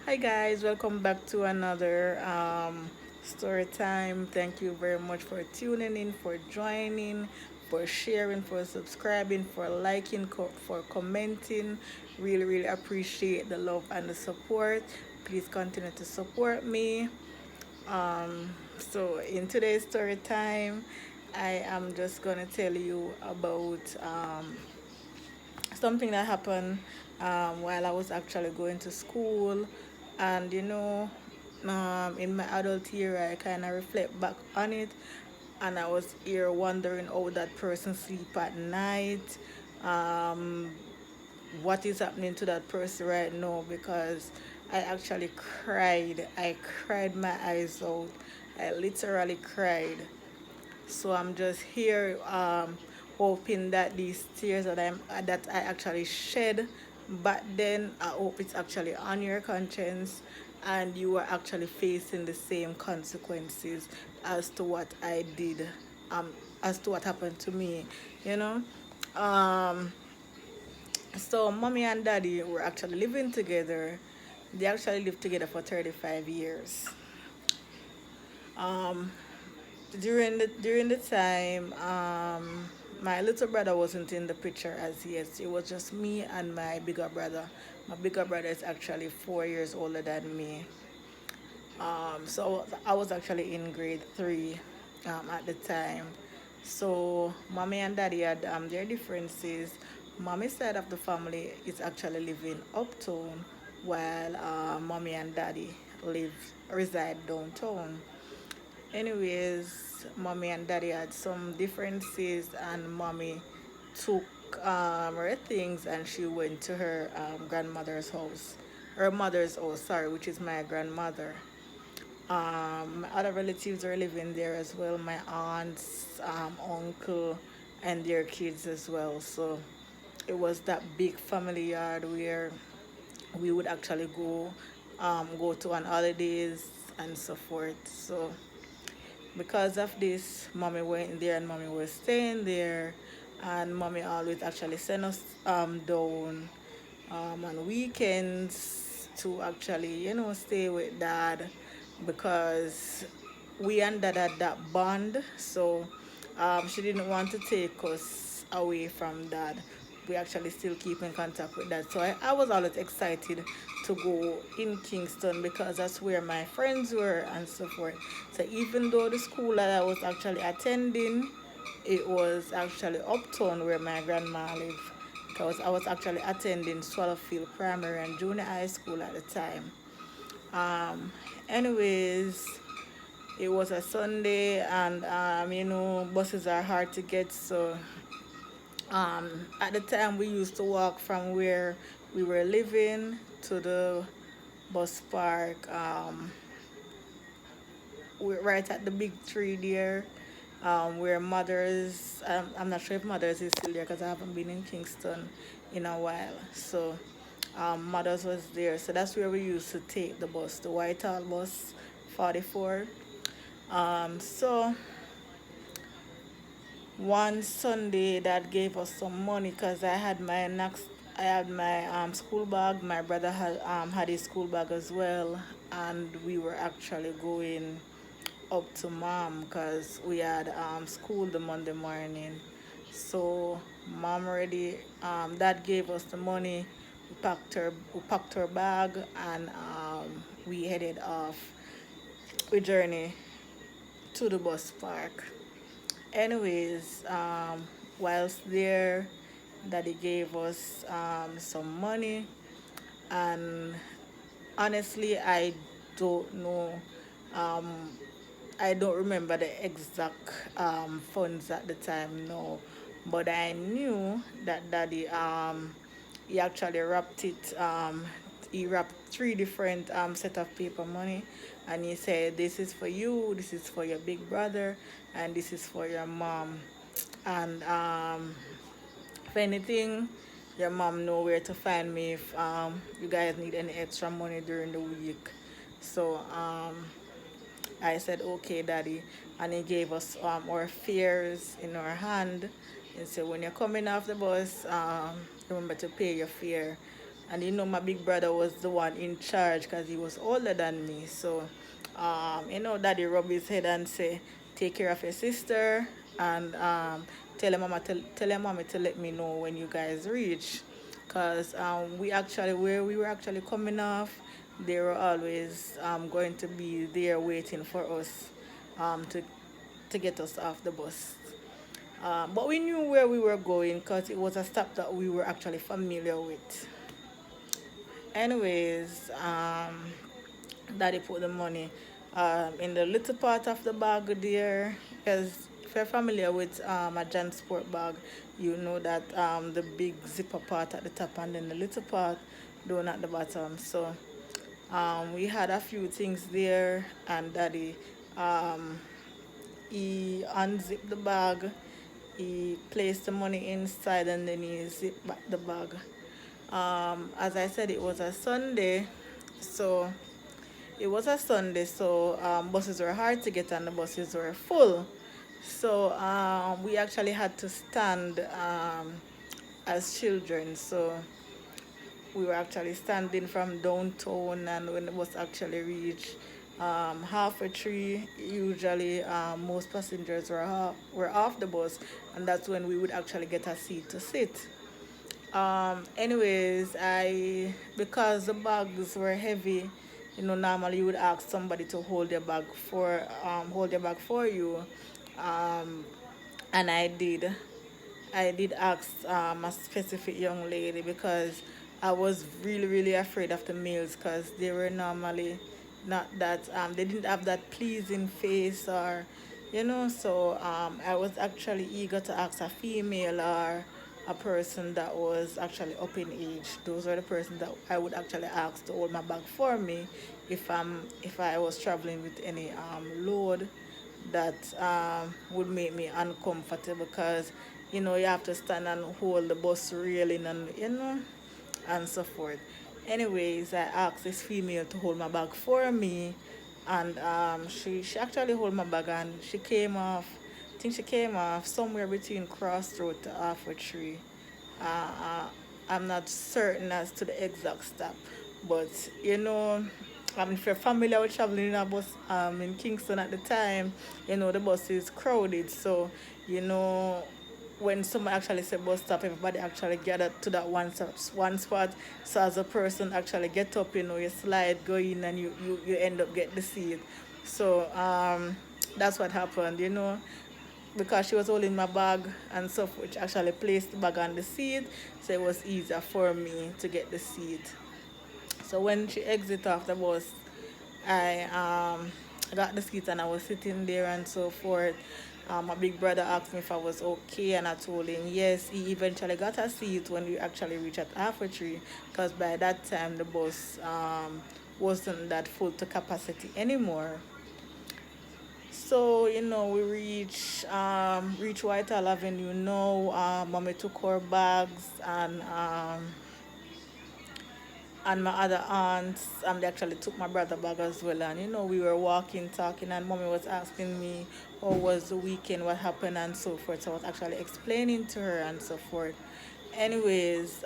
Hi guys, welcome back to another story time. Thank you very much for tuning in, for joining, for sharing, for subscribing, for liking, for commenting. Really appreciate the love and the support. Please continue to support me. So in today's story time, I am just gonna tell you about something that happened while I was actually going to school. And in my adult year, I kind of reflect back on it, and I was here wondering how that person sleep at night, um, what is happening to that person right now, because I actually cried. I cried my eyes out. I literally cried. So I'm just here hoping that these tears that I actually shed back then, I hope it's actually on your conscience and you are actually facing the same consequences as to what I did, um, as to what happened to me, you know. Um, so mommy and daddy were actually living together. They actually lived together for 35 years. Um, during the time, my little brother wasn't in the picture as yet. It was just me and my bigger brother. My bigger brother is actually 4 years older than me. So I was actually in grade three at the time. So mommy and daddy had their differences. Mommy's side of the family is actually living uptown, while mommy and daddy live reside downtown. Anyways, mommy and daddy had some differences, and mommy took her things and she went to her grandmother's house, her mother's house, sorry, which is my grandmother. My other relatives are living there as well, my aunts, uncle, and their kids as well. So it was that big family yard where we would actually go to on holidays and so forth. So because of this, mommy went there and mommy was staying there, and mommy always actually send us down on weekends to actually stay with dad, because we and dad had that bond. So she didn't want to take us away from dad. We actually still keep in contact with that. So I was always excited to go in Kingston because that's where my friends were and so forth. So even though the school that I was actually attending, it was actually uptown where my grandma lived, because I was actually attending Swallowfield Primary and Junior High School at the time. Um, anyways, it was a Sunday, and buses are hard to get. So at the time, we used to walk from where we were living to the bus park. We're right at the big tree there, where Mothers. I'm not sure if Mothers is still there because I haven't been in Kingston in a while. So Mothers was there. So that's where we used to take the bus, the Whitehall bus 44. So one Sunday that gave us some money because I had my school bag. My brother had his school bag as well, and we were actually going up to mom because we had school the Monday morning. So mom already dad gave us the money. We packed her bag, and we headed off. We journey to the bus park. Anyways, whilst there, daddy gave us some money, and honestly, don't know. Um, I don't remember the exact funds at the time, no. But I knew that daddy he actually wrapped it. He wrapped three different set of paper money, and he said, "This is for you. This is for your big brother, and this is for your mom." And if anything, your mom know where to find me if you guys need any extra money during the week. So I said, "Okay, daddy." And he gave us our fares in our hand and said, "When you're coming off the bus, remember to pay your fare." And my big brother was the one in charge because he was older than me. So, daddy rub his head and say, take care of your sister, and tell your mama to let me know when you guys reach. Because where we were actually coming off, they were always going to be there waiting for us um, to, to get us off the bus. But we knew where we were going because it was a stop that we were actually familiar with. Anyways, daddy put the money in the little part of the bag there. Because if you're familiar with a Jan Sport bag, you know that the big zipper part at the top and then the little part down at the bottom. So we had a few things there, and daddy um, he unzipped the bag, he placed the money inside, and then he zipped back the bag. As I said, it was a Sunday, so buses were hard to get and the buses were full. So we actually had to stand as children. So we were actually standing from downtown, and when the bus actually reached half a tree, usually most passengers were off the bus, and that's when we would actually get a seat to sit. Anyways, I because the bags were heavy, normally you would ask somebody to hold your bag for you, um, and I did ask a specific young lady because I was really, really afraid of the males because they were normally not that, they didn't have that pleasing face, or, so I was actually eager to ask a female or a person that was actually up in age. Those were the persons that I would actually ask to hold my bag for me if I was traveling with any load that would make me uncomfortable, because you have to stand and hold the bus railing, and and so forth. Anyways, I asked this female to hold my bag for me, and she actually hold my bag, and she came off. I think she came off somewhere between Crossroad to Half a Tree. Uh, I'm not certain as to the exact stop, but if you're familiar with traveling in a bus in Kingston at the time, the bus is crowded. So, you know, when someone actually say bus stop, everybody actually gather to that one spot. So as a person actually get up, you slide, go in, and you end up get the seat. So that's what happened, because she was holding my bag and stuff, which actually placed the bag on the seat, so it was easier for me to get the seat. So when she exited off the bus, I got the seat and I was sitting there and so forth. My big brother asked me if I was okay, and I told him yes. He eventually got a seat when we actually reached at Half a Tree, because by that time the bus wasn't that full to capacity anymore. So we reach Whitehall Avenue. Mommy took her bags, and my other aunts, they actually took my brother bag as well. And we were walking, talking, and mommy was asking me how was the weekend, what happened, and so forth. So I was actually explaining to her and so forth. Anyways,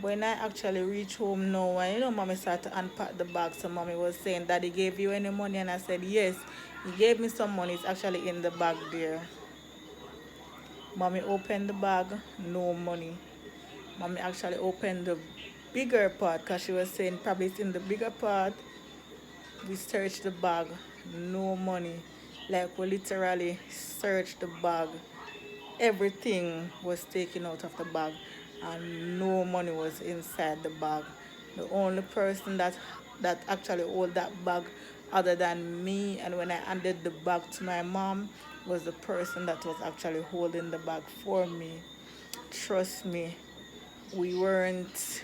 when I actually reached home now, and mommy started to unpack the bag, so mommy was saying, Daddy gave you any money? And I said, yes, he gave me some money. It's actually in the bag there. Mommy opened the bag, no money. Mommy actually opened the bigger part, because she was saying probably it's in the bigger part. We searched the bag, no money. Like, we literally searched the bag. Everything was taken out of the bag, and no money was inside the bag. The only person that actually hold that bag other than me, and when I handed the bag to my mom, was the person that was actually holding the bag for me. Trust me, we weren't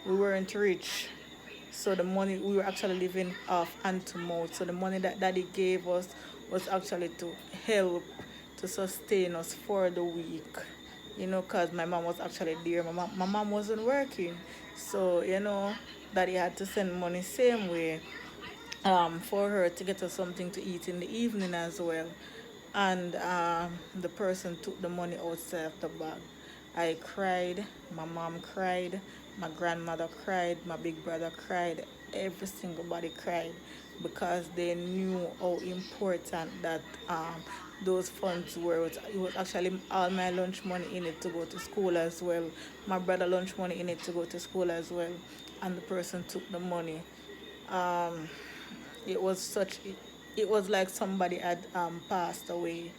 we weren't rich. So the money, we were actually living off hand to mouth. So the money that daddy gave us was actually to help to sustain us for the week. Because my mom was actually there. My mom wasn't working. So, daddy had to send money same way for her to get us something to eat in the evening as well. And the person took the money outside of the bag. I cried, my mom cried, my grandmother cried, my big brother cried, every single body cried because they knew how important that those funds were. It was actually all my lunch money in it to go to school as well. My brother lunch money in it to go to school as well. And the person took the money. Um, it was such it was like somebody had passed away.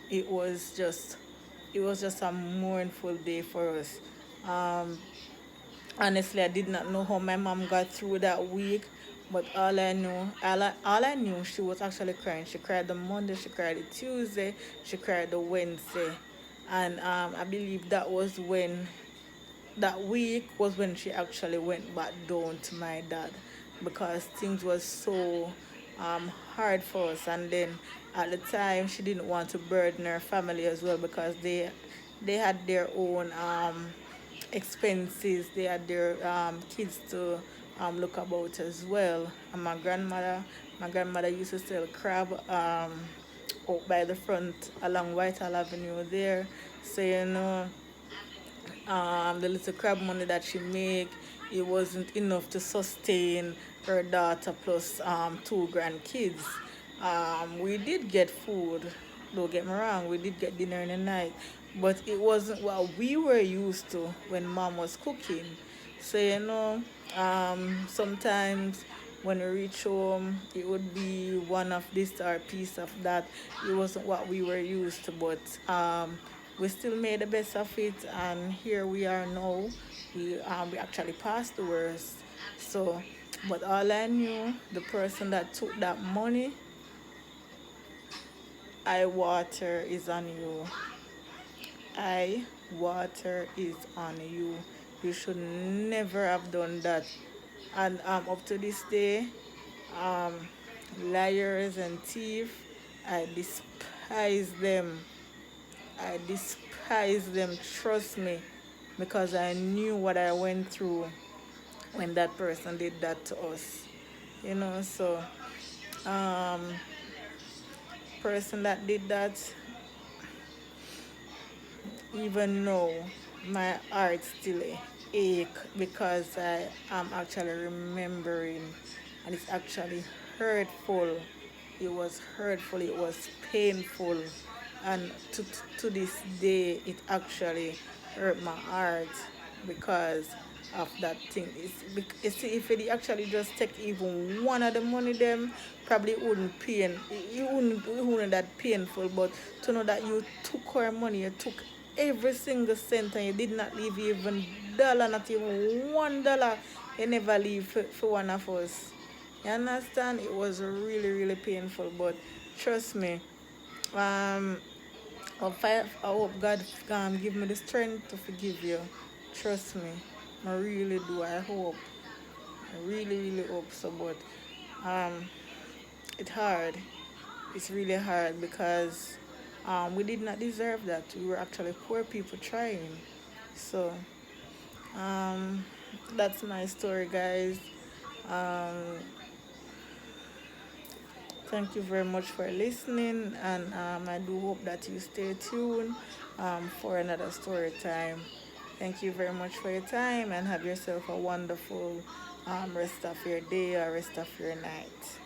It was just it was just a mournful day for us. Um, Honestly, I did not know how my mom got through that week, but all I knew, she was actually crying. She cried the Monday, she cried the Tuesday, she cried the Wednesday, and I believe that week was when she actually went back down to my dad because things was so hard for us. And then at the time, she didn't want to burden her family as well because they had their own expenses. They had their kids to look about as well. And my grandmother used to sell crab out by the front along Whitehall Avenue there. So the little crab money that she make, it wasn't enough to sustain her daughter plus two grandkids. We did get food, don't get me wrong, we did get dinner in the night, but it wasn't what we were used to when mom was cooking. So sometimes when we reach home, it would be one of this or a piece of that. It wasn't what we were used to, but we still made the best of it, and here we are now. We actually passed the worst. So, but all I knew, the person that took that money, I water is on you. I water is on you. You should never have done that. And up to this day, um, liars and thieves, I despise them. I despise them, trust me, because I knew what I went through when that person did that to us. So um person that did that, even now my heart still ache because I am actually remembering, and it's actually hurtful. It was hurtful, it was painful, and to this day it actually hurt my heart because of that thing. You see, if it actually just take even one of the money, them probably it wouldn't pain. It wouldn't that painful. But to know that you took her money, you took every single cent, and you did not leave even dollar, not even $1. You never leave for one of us. You understand? It was really, really painful. But trust me, um, I hope God give me the strength to forgive you. Trust me. I really do. I hope. I really, really hope so. But um, it's hard. It's really hard because we did not deserve that. We were actually poor people trying. So um, that's my story, guys. Um, Thank you very much for listening, and I do hope that you stay tuned for another story time. Thank you very much for your time, and have yourself a wonderful rest of your day or rest of your night.